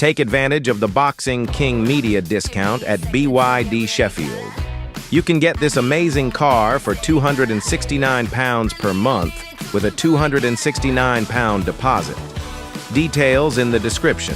Take advantage of the Boxing King media discount at BYD Sheffield. You can get this amazing car for £269 per month with a £269 deposit. Details in the description.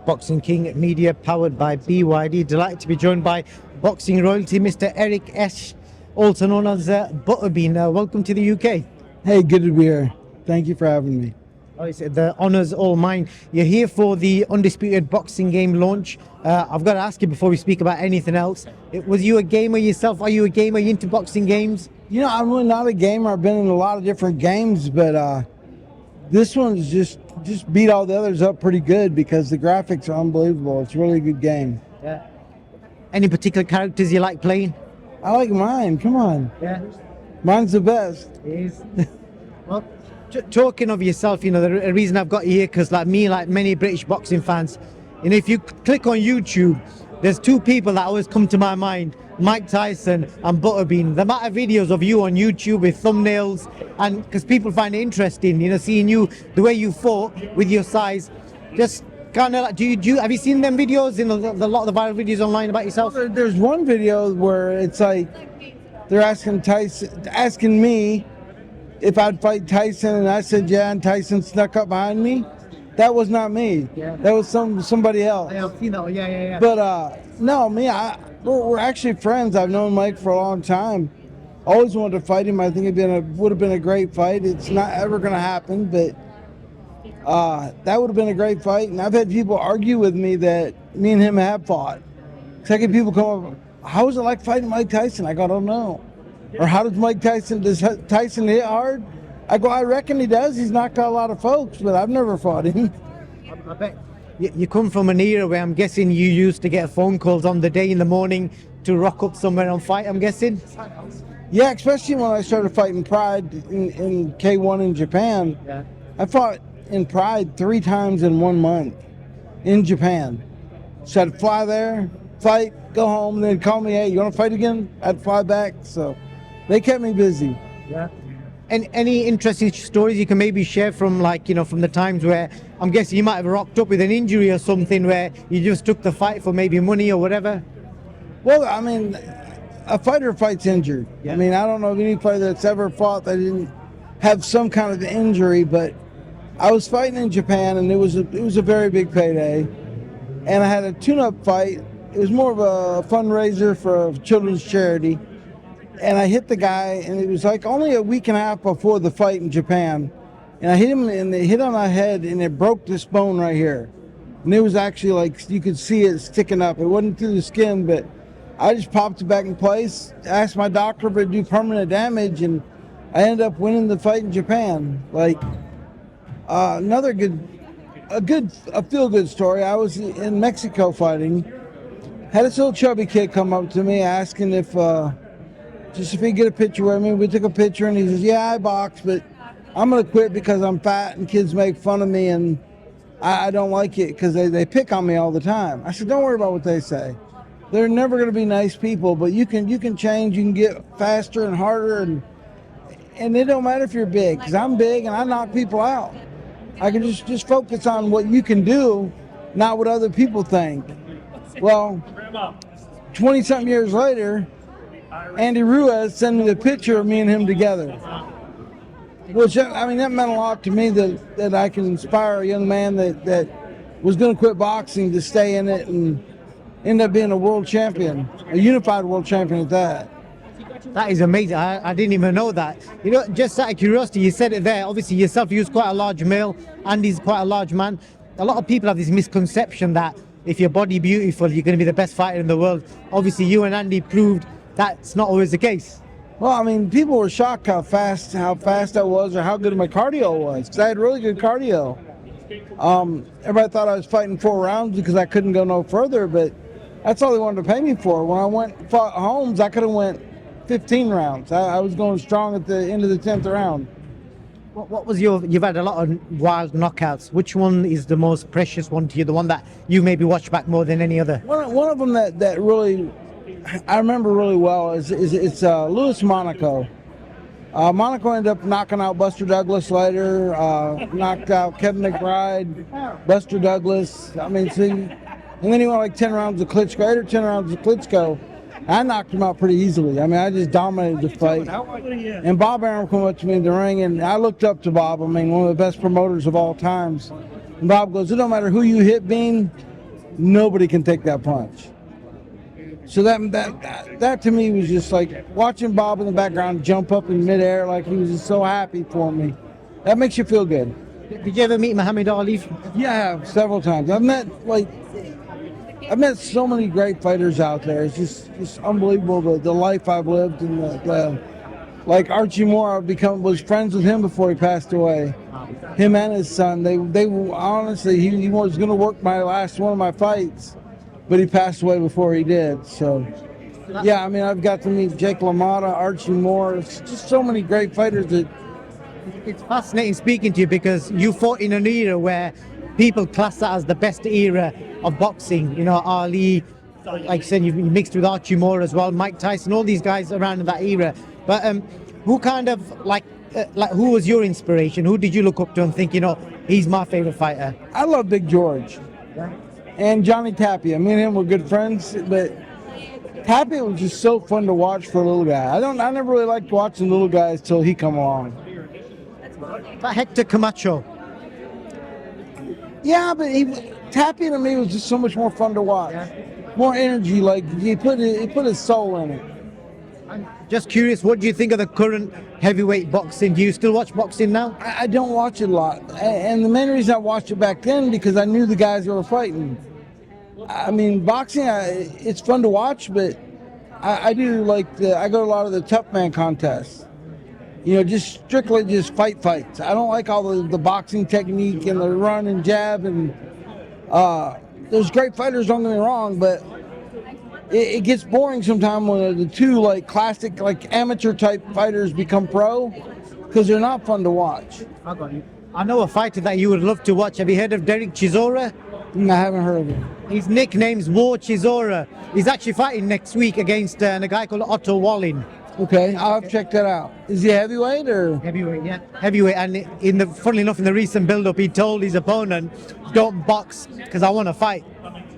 Boxing King Media, powered by BYD. Delighted to be joined by boxing royalty, Mr. Eric Esch, also known as Butterbean. Welcome to the UK. Hey, good to be here. Thank you for having me. The honour's all mine. You're here for the Undisputed Boxing Game launch. I've got to ask you before we speak about anything else. Was you a gamer yourself? Are you a gamer? Are you into boxing games? You know, I'm really not a gamer. I've been in a lot of different games, but this one's just beat all the others up pretty good because the graphics are unbelievable. It's a really good game. Yeah. Any particular characters you like playing? I like mine. Come on. Yeah. Mine's the best. It is. Well, talking of yourself, you know, the reason I've got you here, because like many British boxing fans, you know, if you click on YouTube, there's two people that always come to my mind, Mike Tyson and Butterbean. The amount of videos of you on YouTube with thumbnails, and because people find it interesting, you know, seeing you, the way you fought with your size, just kind of like, have you seen them videos, in a lot of the viral videos online about yourself? There's one video where it's like, they're asking me if I'd fight Tyson, and I said, yeah, and Tyson snuck up behind me. That was not me. Yeah. That was somebody else. I've seen that. Yeah. But no, we're actually friends. I've known Mike for a long time. Always wanted to fight him. I think would have been a great fight. It's not ever going to happen, but that would have been a great fight. And I've had people argue with me that me and him have fought. Second, people come up, how was it like fighting Mike Tyson? I go, I don't know. Or how does Tyson hit hard? I go, I reckon he does. He's knocked out a lot of folks, but I've never fought him. I bet you come from an era where I'm guessing you used to get phone calls on the day in the morning to rock up somewhere and fight, I'm guessing? Yeah, especially when I started fighting Pride in K1 in Japan. Yeah. I fought in Pride 3 times in 1 month in Japan. So I'd fly there, fight, go home, and then call me, hey, you want to fight again? I'd fly back. So they kept me busy. Yeah. And any interesting stories you can maybe share from, like, you know, from the times where I'm guessing you might have rocked up with an injury or something where you just took the fight for maybe money or whatever? Well, I mean, a fighter fights injured. Yeah. I mean, I don't know of any fighter that's ever fought that didn't have some kind of injury, but I was fighting in Japan, and it was a very big payday. And I had a tune-up fight. It was more of a fundraiser for a children's charity. And I hit the guy, and it was like only a week and a half before the fight in Japan. And I hit him, and it hit on my head, and it broke this bone right here. And it was actually like, you could see it sticking up. It wasn't through the skin, but I just popped it back in place, asked my doctor if it'd do permanent damage, and I ended up winning the fight in Japan. Like, a feel-good story. I was in Mexico fighting. Had this little chubby kid come up to me asking if he could get a picture with me. We took a picture, and he says, yeah, I box, but I'm going to quit because I'm fat and kids make fun of me, and I don't like it because they pick on me all the time. I said, don't worry about what they say. They're never going to be nice people, but you can change. You can get faster and harder, and it don't matter if you're big, because I'm big and I knock people out. I can just focus on what you can do, not what other people think. Well, 20-something years later, Andy Ruiz sent me the picture of me and him together. Which, I mean, that meant a lot to me that I can inspire a young man that was going to quit boxing to stay in it and end up being a world champion, a unified world champion at that. That is amazing. I didn't even know that. You know, just out of curiosity, you said it there. Obviously, yourself, you're quite a large male. Andy's quite a large man. A lot of people have this misconception that if you're body beautiful, you're going to be the best fighter in the world. Obviously, you and Andy proved that's not always the case. Well, I mean, people were shocked how fast I was, or how good my cardio was, because I had really good cardio. Everybody thought I was fighting 4 rounds because I couldn't go no further, but that's all they wanted to pay me for. When I fought Holmes, I could have went 15 rounds. I was going strong at the end of the 10th round. What was you've had a lot of wild knockouts. Which one is the most precious one to you? The one that you maybe watch back more than any other? One of them that really I remember really well is Luis Monaco. Monaco ended up knocking out Buster Douglas later, knocked out Kevin McBride, Buster Douglas. I mean, see, and then he went like 10 rounds of Klitschko, 8 or 10 rounds of Klitschko. I knocked him out pretty easily. I mean, I just dominated the fight. And Bob Arum came up to me in the ring, and I looked up to Bob. I mean, one of the best promoters of all times. And Bob goes, "It don't matter who you hit, Bean, nobody can take that punch." So that to me was just like watching Bob in the background jump up in midair, like he was just so happy for me. That makes you feel good. Did you ever meet Muhammad Ali? Yeah, I have several times. I've met so many great fighters out there. It's just unbelievable the life I've lived, and like Archie Moore, was friends with him before he passed away. Him and his son. They honestly, he was going to work my last one of my fights, but he passed away before he did. So, yeah, I mean, I've got to meet Jake LaMotta, Archie Moore. It's just so many great fighters that. It's fascinating speaking to you because you fought in an era where people class that as the best era of boxing. You know, Ali, like you said, you mixed with Archie Moore as well, Mike Tyson, all these guys around in that era. But who kind of who was your inspiration? Who did you look up to and think, you know, he's my favorite fighter? I love Big George. And Johnny Tapia. Me and him were good friends, but Tapia was just so fun to watch for a little guy. I never really liked watching little guys till he come along. But Hector Camacho. Yeah, but Tapia to me was just so much more fun to watch. More energy, like he put his soul in it. I'm just curious, what do you think of the current heavyweight boxing? Do you still watch boxing now? I don't watch it a lot, and the main reason I watched it back then because I knew the guys that were fighting. I mean, boxing, it's fun to watch, but I do I go to a lot of the tough man contests. You know, just strictly just fights. I don't like all the boxing technique and the run and jab, and there's great fighters, don't get me wrong, but it gets boring sometimes when the two like classic, like amateur type fighters become pro because they're not fun to watch. I got you. I know a fighter that you would love to watch. Have you heard of Derek Chisora? I haven't heard of him. His nickname's War Chisora. He's actually fighting next week against a guy called Otto Wallin. Okay, I'll have to check that out. Is he heavyweight or? Heavyweight, yeah. Heavyweight, and funnily enough, in the recent build-up, he told his opponent, "Don't box, because I want to fight."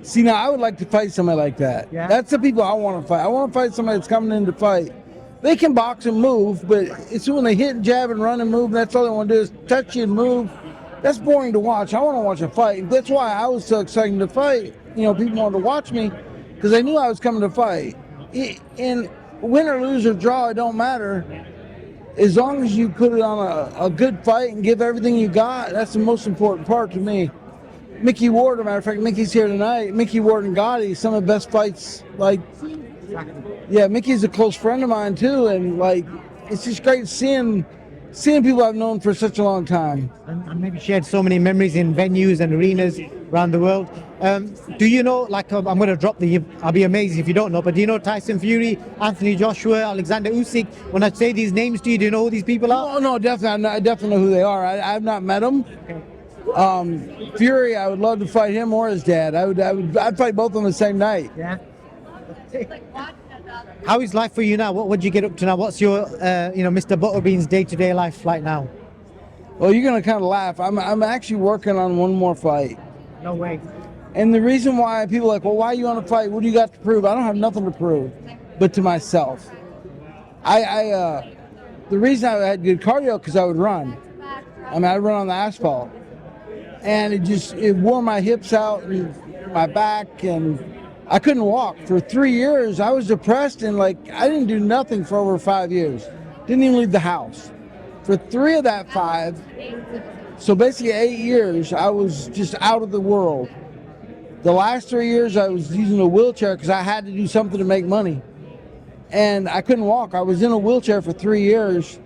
See, now I would like to fight somebody like that. Yeah. That's the people I want to fight. I want to fight somebody that's coming in to fight. They can box and move, but it's when they hit and jab and run and move, and that's all they want to do is touch you and move. That's boring to watch. I want to watch a fight. That's why I was so excited to fight. You know, people wanted to watch me because they knew I was coming to fight. And win or lose or draw, it don't matter. As long as you put it on a good fight and give everything you got, that's the most important part to me. Mickey Ward, as a matter of fact, Mickey's here tonight. Mickey Ward and Gotti, some of the best fights. Yeah, Mickey's a close friend of mine too, and it's just great seeing people I've known for such a long time. And maybe shared so many memories in venues and arenas around the world. Do you know, I'm going to drop I'll be amazed if you don't know, but do you know Tyson Fury, Anthony Joshua, Alexander Usyk? When I say these names to you, do you know who these people are? No, definitely. I definitely know who they are. I've not met them. Okay. Fury, I would love to fight him or his dad. I'd fight both of them the same night. Yeah. How is life for you now? What would you get up to now? What's your, Mr. Butterbean's day-to-day life like now? Well, you're gonna kind of laugh. I'm actually working on one more fight. No way. And the reason why people are like, well, why are you on a fight? What do you got to prove? I don't have nothing to prove, but to myself. The reason I had good cardio because I would run. I mean, I'd run on the asphalt, and it wore my hips out and my back, and I couldn't walk for 3 years. I was depressed and I didn't do nothing for over 5 years. Didn't even leave the house. For 3 of that 5, so basically 8 years, I was just out of the world. The last 3 years, I was using a wheelchair because I had to do something to make money. And I couldn't walk. I was in a wheelchair for 3 years.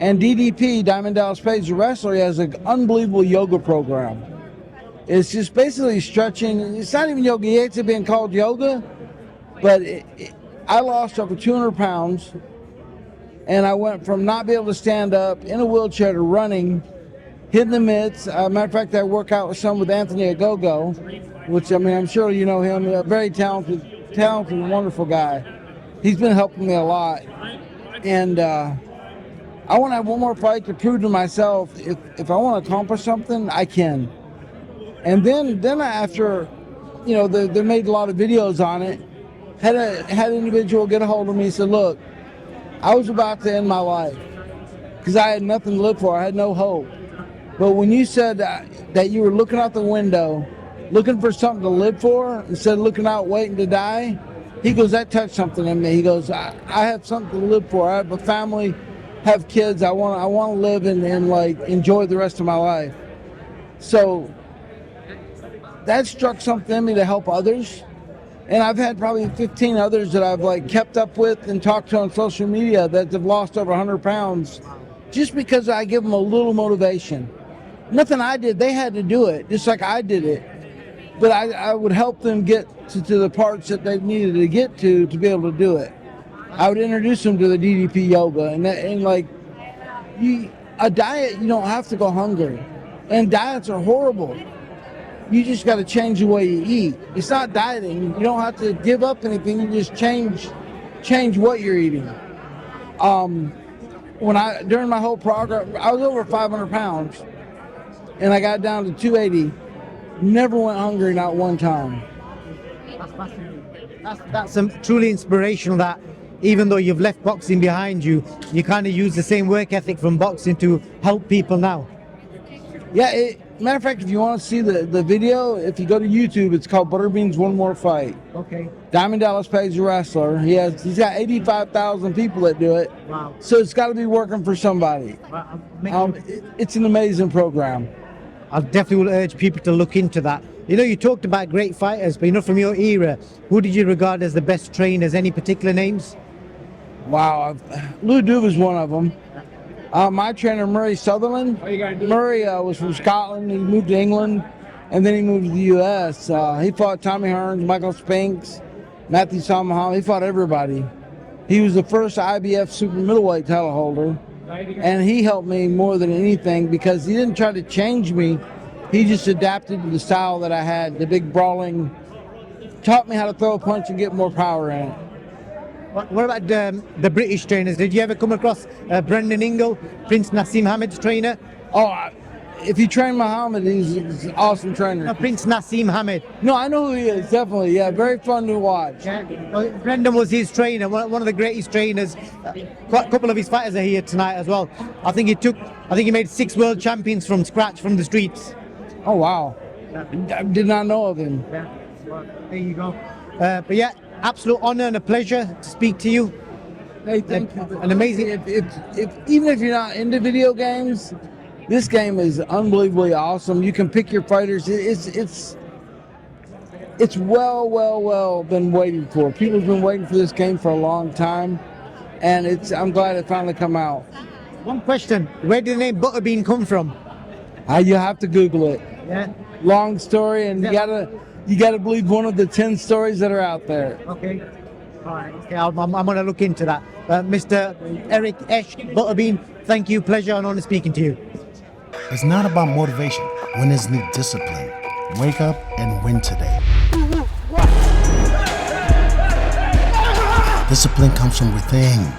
And DDP, Diamond Dallas Page, the wrestler, he has an unbelievable yoga program. It's just basically stretching. It's not even yoga. He hates it being called yoga. But I lost over 200 pounds And I went from not being able to stand up in a wheelchair to running, hitting the mitts. Matter of fact, I work out with Anthony Agogo, which, I mean, I'm sure you know him, a very talented, wonderful guy. He's been helping me a lot. And I want to have one more fight to prove to myself if I want to accomplish something, I can. And then after, you know, they made a lot of videos on it, had an individual get a hold of me and said, look, I was about to end my life because I had nothing to live for. I had no hope. But when you said that you were looking out the window, looking for something to live for, instead of looking out waiting to die, he goes, that touched something in me. He goes, I have something to live for. I have a family, have kids. I want to live and like enjoy the rest of my life. So that struck something in me to help others. And I've had probably 15 others that I've like kept up with and talked to on social media that have lost over 100 pounds just because I give them a little motivation. Nothing I did, they had to do it, just like I did it. But I would help them get to the parts that they needed to get to be able to do it. I would introduce them to the DDP yoga and like, a diet, you don't have to go hungry. And diets are horrible. You just got to change the way you eat. It's not dieting. You don't have to give up anything. You just change what you're eating. During my whole progress, I was over 500 pounds, and I got down to 280. Never went hungry, not one time. That's fascinating. That's truly inspirational. That even though you've left boxing behind you, you kind of use the same work ethic from boxing to help people now. Yeah. Matter of fact, if you want to see the video, if you go to YouTube, it's called Butterbean's One More Fight. Okay. Diamond Dallas Page, a wrestler. He's got 85,000 people that do it. Wow. So it's got to be working for somebody. Wow. It's an amazing program. I definitely will urge people to look into that. You know, you talked about great fighters, but you know, from your era, who did you regard as the best trainers? Any particular names? Wow. Lou Duva's one of them. My trainer, Murray Sutherland. Murray was from Scotland. He moved to England, and then he moved to the U.S. He fought Tommy Hearns, Michael Spinks, Matthew Samaha. He fought everybody. He was the first IBF super middleweight title holder, and he helped me more than anything because he didn't try to change me. He just adapted to the style that I had, the big brawling. Taught me how to throw a punch and get more power in it. What about the British trainers? Did you ever come across Brendan Ingle, Prince Nassim Hamed's trainer? Oh, if you train Muhammad, he's an awesome trainer. Prince Nassim Hamed. No, I know who he is, definitely. Yeah, very fun to watch. Yeah. Brendan was his trainer, one of the greatest trainers. A couple of his fighters are here tonight as well. I think he made 6 world champions from scratch, from the streets. Oh, wow. I did not know of him. Yeah. Well, there you go. But yeah, absolute honor and a pleasure to speak to you. Hey, thank you. An amazing. Even if you're not into video games, this game is unbelievably awesome. You can pick your fighters. It's well been waiting for. People have been waiting for this game for a long time, and I'm glad it finally come out. One question: where did the name Butterbean come from? You have to Google it. Yeah. Long story, and you gotta believe one of the 10 stories that are out there. Okay. All right. Okay, I'm gonna look into that. Mr. Eric Esch Butterbean, thank you. Pleasure and honor speaking to you. It's not about motivation. Winners need discipline. Wake up and win today. Discipline comes from within.